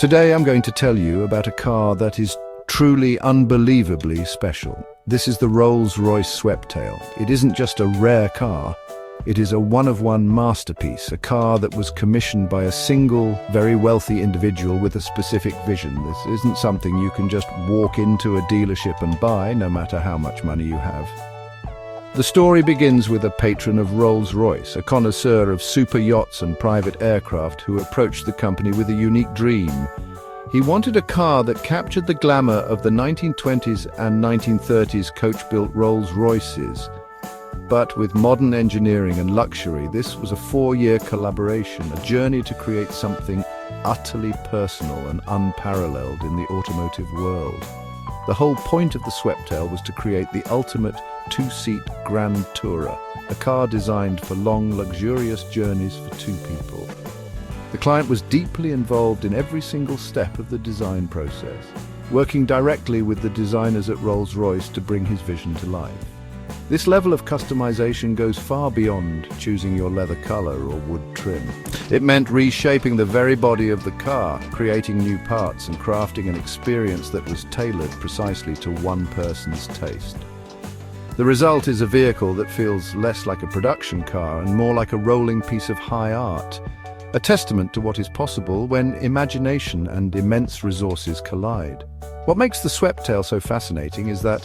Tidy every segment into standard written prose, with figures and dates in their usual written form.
Today I'm going to tell you about a car that is truly unbelievably special. This is the Rolls-Royce Sweptail. It isn't just a rare car, it is a one-of-one masterpiece, a car that was commissioned by a single, very wealthy individual with a specific vision. This isn't something you can just walk into a dealership and buy, no matter how much money you have. The story begins with a patron of Rolls-Royce, a connoisseur of super yachts and private aircraft who approached the company with a unique dream. He wanted a car that captured the glamour of the 1920s and 1930s coach-built Rolls-Royces. But with modern engineering and luxury, this was a 4-year collaboration, a journey to create something utterly personal and unparalleled in the automotive world. The whole point of the Sweptail was to create the ultimate two-seat Grand Tourer, a car designed for long, luxurious journeys for two people. The client was deeply involved in every single step of the design process, working directly with the designers at Rolls-Royce to bring his vision to life. This level of customization goes far beyond choosing your leather color or wood trim. It meant reshaping the very body of the car, creating new parts and crafting an experience that was tailored precisely to one person's taste. The result is a vehicle that feels less like a production car and more like a rolling piece of high art, a testament to what is possible when imagination and immense resources collide. What makes the Sweptail so fascinating is that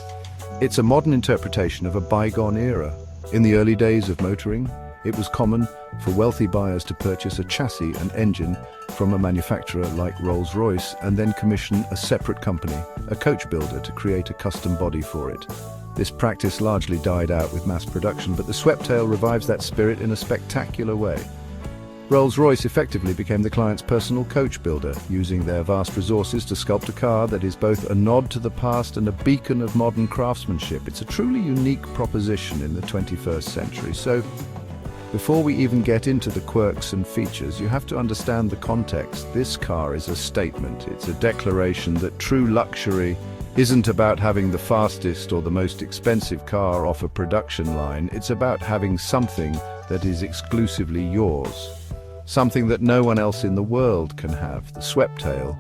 it's a modern interpretation of a bygone era. In the early days of motoring, it was common for wealthy buyers to purchase a chassis and engine from a manufacturer like Rolls-Royce and then commission a separate company, a coach builder, to create a custom body for it. This practice largely died out with mass production, but the Sweptail revives that spirit in a spectacular way. Rolls-Royce effectively became the client's personal coach builder, using their vast resources to sculpt a car that is both a nod to the past and a beacon of modern craftsmanship. It's a truly unique proposition in the 21st century. So, before we even get into the quirks and features, you have to understand the context. This car is a statement. It's a declaration that true luxury isn't about having the fastest or the most expensive car off a production line. It's about having something that is exclusively yours. Something that no one else in the world can have. The Sweptail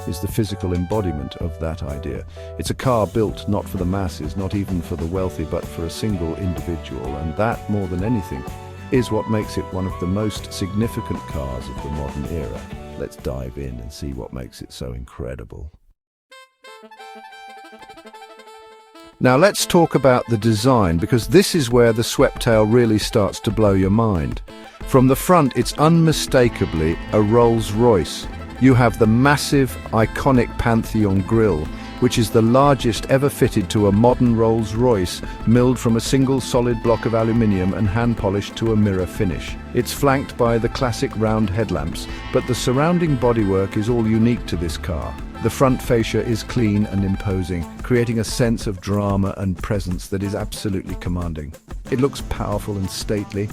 is the physical embodiment of that idea. It's a car built not for the masses, not even for the wealthy, but for a single individual. And that, more than anything, is what makes it one of the most significant cars of the modern era. Let's dive in and see what makes it so incredible. Now let's talk about the design, because this is where the Sweptail really starts to blow your mind. From the front, it's unmistakably a Rolls-Royce. You have the massive, iconic Pantheon grille, which is the largest ever fitted to a modern Rolls-Royce, milled from a single solid block of aluminium and hand-polished to a mirror finish. It's flanked by the classic round headlamps, but the surrounding bodywork is all unique to this car. The front fascia is clean and imposing, creating a sense of drama and presence that is absolutely commanding. It looks powerful and stately,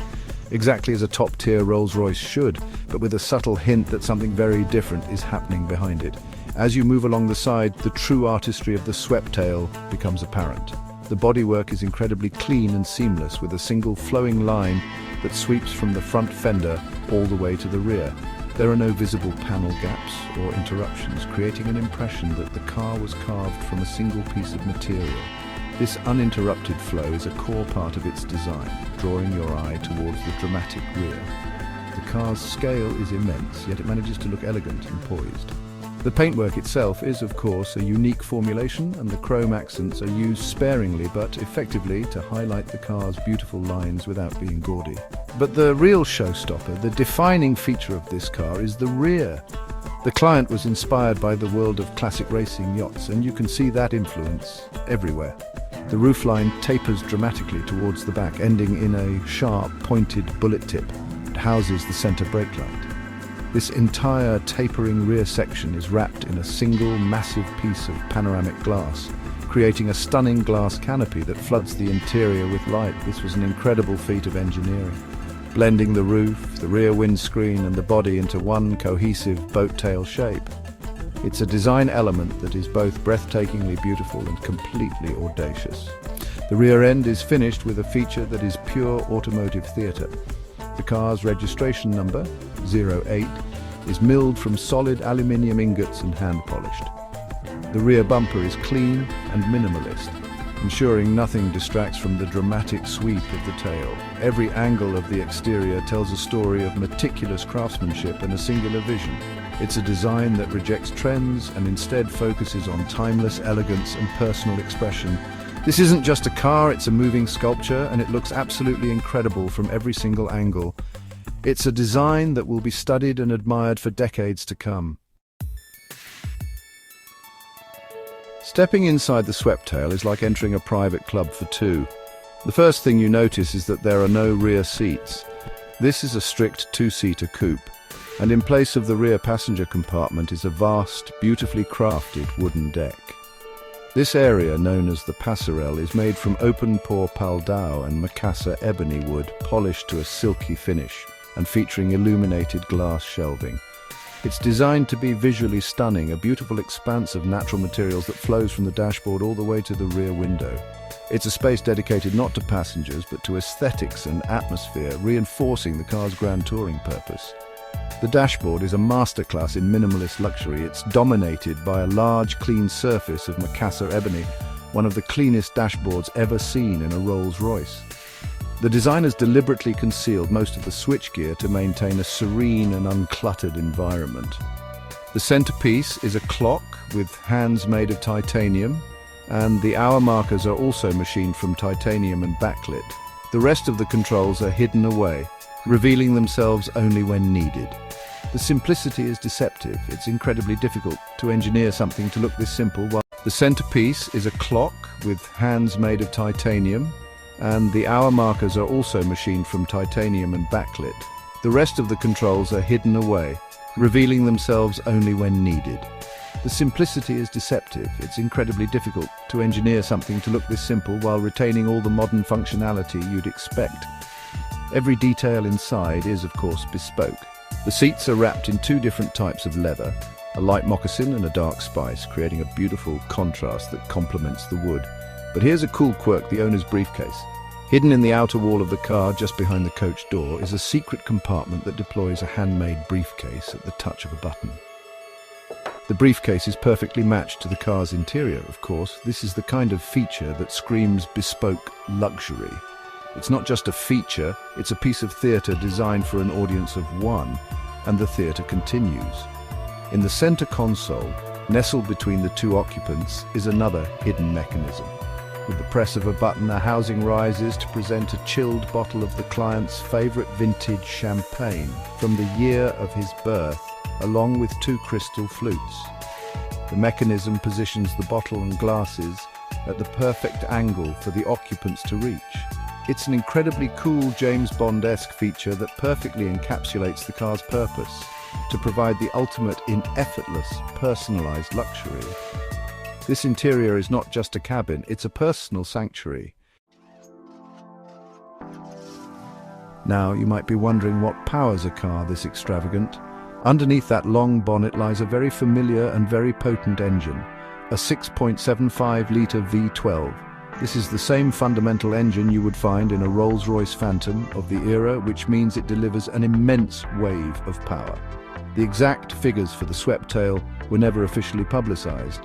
exactly as a top-tier Rolls-Royce should, but with a subtle hint that something very different is happening behind it. As you move along the side, the true artistry of the Sweptail becomes apparent. The bodywork is incredibly clean and seamless, with a single flowing line that sweeps from the front fender all the way to the rear. There are no visible panel gaps or interruptions, creating an impression that the car was carved from a single piece of material. This uninterrupted flow is a core part of its design, drawing your eye towards the dramatic rear. The car's scale is immense, yet it manages to look elegant and poised. The paintwork itself is, of course, a unique formulation, and the chrome accents are used sparingly but effectively to highlight the car's beautiful lines without being gaudy. But the real showstopper, the defining feature of this car, is the rear. The client was inspired by the world of classic racing yachts, and you can see that influence everywhere. The roofline tapers dramatically towards the back, ending in a sharp, pointed bullet tip that houses the center brake light. This entire tapering rear section is wrapped in a single massive piece of panoramic glass, creating a stunning glass canopy that floods the interior with light. This was an incredible feat of engineering, blending the roof, the rear windscreen and the body into one cohesive boat-tail shape. It's a design element that is both breathtakingly beautiful and completely audacious. The rear end is finished with a feature that is pure automotive theatre. The car's registration number, 08, is milled from solid aluminium ingots and hand-polished. The rear bumper is clean and minimalist, ensuring nothing distracts from the dramatic sweep of the tail. Every angle of the exterior tells a story of meticulous craftsmanship and a singular vision. It's a design that rejects trends and instead focuses on timeless elegance and personal expression. This isn't just a car, it's a moving sculpture, and it looks absolutely incredible from every single angle. It's a design that will be studied and admired for decades to come. Stepping inside the Sweptail is like entering a private club for two. The first thing you notice is that there are no rear seats. This is a strict two-seater coupe, and in place of the rear passenger compartment is a vast, beautifully crafted wooden deck. This area, known as the passerelle, is made from open-pore paldao and Macassar ebony wood, polished to a silky finish, and featuring illuminated glass shelving. It's designed to be visually stunning, a beautiful expanse of natural materials that flows from the dashboard all the way to the rear window. It's a space dedicated not to passengers, but to aesthetics and atmosphere, reinforcing the car's grand touring purpose. The dashboard is a masterclass in minimalist luxury. It's dominated by a large, clean surface of Macassar ebony, one of the cleanest dashboards ever seen in a Rolls-Royce. The designers deliberately concealed most of the switchgear to maintain a serene and uncluttered environment. The centerpiece is a clock with hands made of titanium, and the hour markers are also machined from titanium and backlit. The rest of the controls are hidden away, revealing themselves only when needed. The simplicity is deceptive. It's incredibly difficult to engineer something to look this simple. While the centerpiece is a clock with hands made of titanium, and the hour markers are also machined from titanium and backlit. The rest of the controls are hidden away, revealing themselves only when needed. The simplicity is deceptive. It's incredibly difficult to engineer something to look this simple while retaining all the modern functionality you'd expect. Every detail inside is, of course, bespoke. The seats are wrapped in two different types of leather, a light moccasin and a dark spice, creating a beautiful contrast that complements the wood. But here's a cool quirk: the owner's briefcase. Hidden in the outer wall of the car, just behind the coach door, is a secret compartment that deploys a handmade briefcase at the touch of a button. The briefcase is perfectly matched to the car's interior, of course. This is the kind of feature that screams bespoke luxury. It's not just a feature, it's a piece of theatre designed for an audience of one, and the theatre continues. In the center console, nestled between the two occupants, is another hidden mechanism. With the press of a button, a housing rises to present a chilled bottle of the client's favorite vintage champagne from the year of his birth, along with two crystal flutes. The mechanism positions the bottle and glasses at the perfect angle for the occupants to reach. It's an incredibly cool James Bond-esque feature that perfectly encapsulates the car's purpose: to provide the ultimate in effortless, personalized luxury. This interior is not just a cabin, it's a personal sanctuary. Now, you might be wondering what powers a car this extravagant. Underneath that long bonnet lies a very familiar and very potent engine, a 6.75-litre V12. This is the same fundamental engine you would find in a Rolls-Royce Phantom of the era, which means it delivers an immense wave of power. The exact figures for the Sweptail were never officially publicized,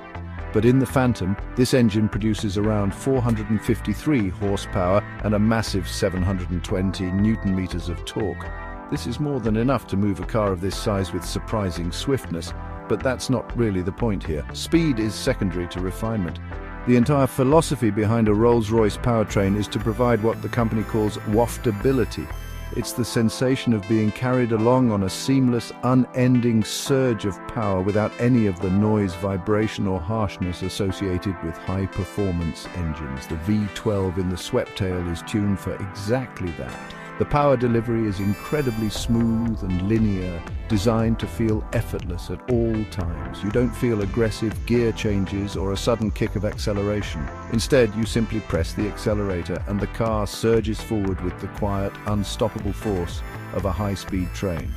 but in the Phantom, this engine produces around 453 horsepower and a massive 720 Newton-meters of torque. This is more than enough to move a car of this size with surprising swiftness, but that's not really the point here. Speed is secondary to refinement. The entire philosophy behind a Rolls-Royce powertrain is to provide what the company calls waftability. It's the sensation of being carried along on a seamless, unending surge of power without any of the noise, vibration or harshness associated with high-performance engines. The V12 in the Sweptail is tuned for exactly that. The power delivery is incredibly smooth and linear, designed to feel effortless at all times. You don't feel aggressive gear changes or a sudden kick of acceleration. Instead, you simply press the accelerator and the car surges forward with the quiet, unstoppable force of a high-speed train.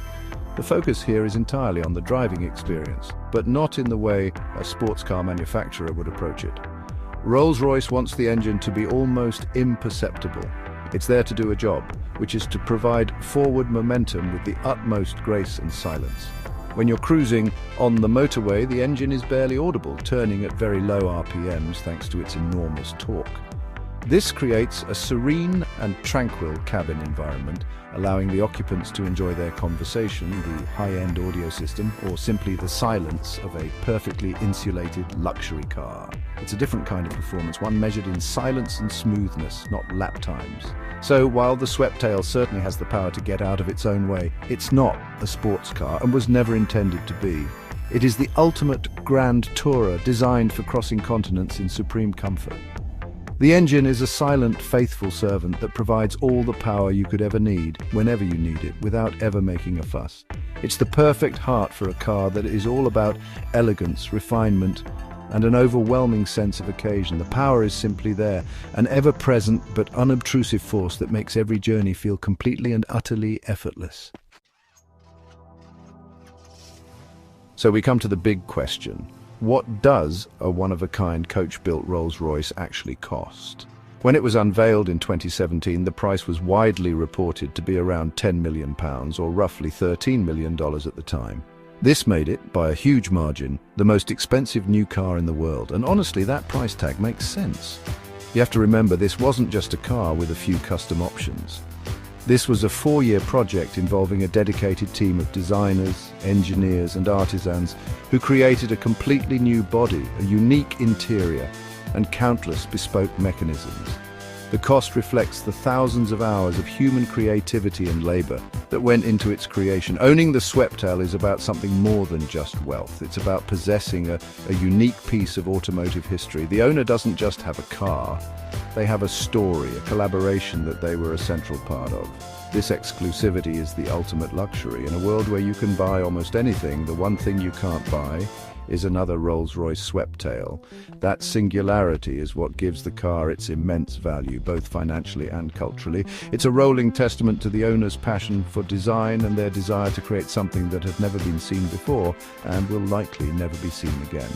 The focus here is entirely on the driving experience, but not in the way a sports car manufacturer would approach it. Rolls-Royce wants the engine to be almost imperceptible. It's there to do a job, which is to provide forward momentum with the utmost grace and silence. When you're cruising on the motorway, the engine is barely audible, turning at very low RPMs thanks to its enormous torque. This creates a serene and tranquil cabin environment, allowing the occupants to enjoy their conversation, the high-end audio system, or simply the silence of a perfectly insulated luxury car. It's a different kind of performance, one measured in silence and smoothness, not lap times. So while the Sweptail certainly has the power to get out of its own way, it's not a sports car and was never intended to be. It is the ultimate grand tourer designed for crossing continents in supreme comfort. The engine is a silent, faithful servant that provides all the power you could ever need, whenever you need it, without ever making a fuss. It's the perfect heart for a car that is all about elegance, refinement, and an overwhelming sense of occasion. The power is simply there, an ever-present but unobtrusive force that makes every journey feel completely and utterly effortless. So we come to the big question. What does a one-of-a-kind coach-built Rolls-Royce actually cost? When it was unveiled in 2017, the price was widely reported to be around £10 million, or roughly $13 million at the time. This made it, by a huge margin, the most expensive new car in the world, and honestly, that price tag makes sense. You have to remember, this wasn't just a car with a few custom options. This was a 4-year project involving a dedicated team of designers, engineers and artisans who created a completely new body, a unique interior, and countless bespoke mechanisms. The cost reflects the thousands of hours of human creativity and labor that went into its creation. Owning the Sweptail is about something more than just wealth. It's about possessing a unique piece of automotive history. The owner doesn't just have a car, they have a story, a collaboration that they were a central part of. This exclusivity is the ultimate luxury. In a world where you can buy almost anything, the one thing you can't buy is another Rolls-Royce Sweptail. That singularity is what gives the car its immense value, both financially and culturally. It's a rolling testament to the owner's passion for design and their desire to create something that had never been seen before and will likely never be seen again.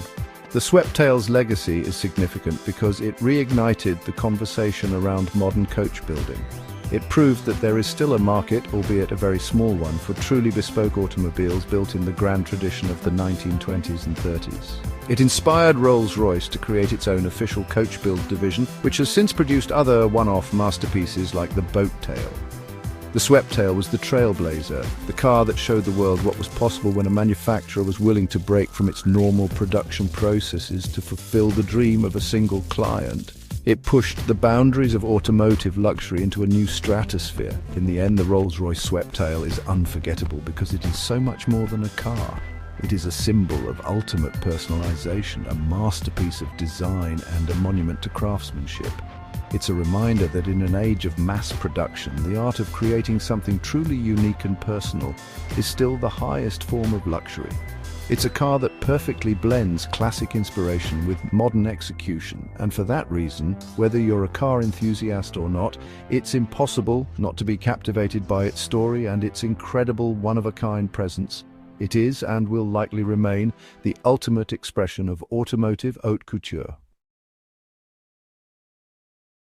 The Sweptail's legacy is significant because it reignited the conversation around modern coach building. It proved that there is still a market, albeit a very small one, for truly bespoke automobiles built in the grand tradition of the 1920s and 30s. It inspired Rolls-Royce to create its own official coach build division, which has since produced other one-off masterpieces like the Boattail. The Sweptail was the trailblazer, the car that showed the world what was possible when a manufacturer was willing to break from its normal production processes to fulfill the dream of a single client. It pushed the boundaries of automotive luxury into a new stratosphere. In the end, the Rolls-Royce Sweptail is unforgettable because it is so much more than a car. It is a symbol of ultimate personalization, a masterpiece of design and a monument to craftsmanship. It's a reminder that in an age of mass production, the art of creating something truly unique and personal is still the highest form of luxury. It's a car that perfectly blends classic inspiration with modern execution, and for that reason, whether you're a car enthusiast or not, it's impossible not to be captivated by its story and its incredible one-of-a-kind presence. It is, and will likely remain, the ultimate expression of automotive haute couture.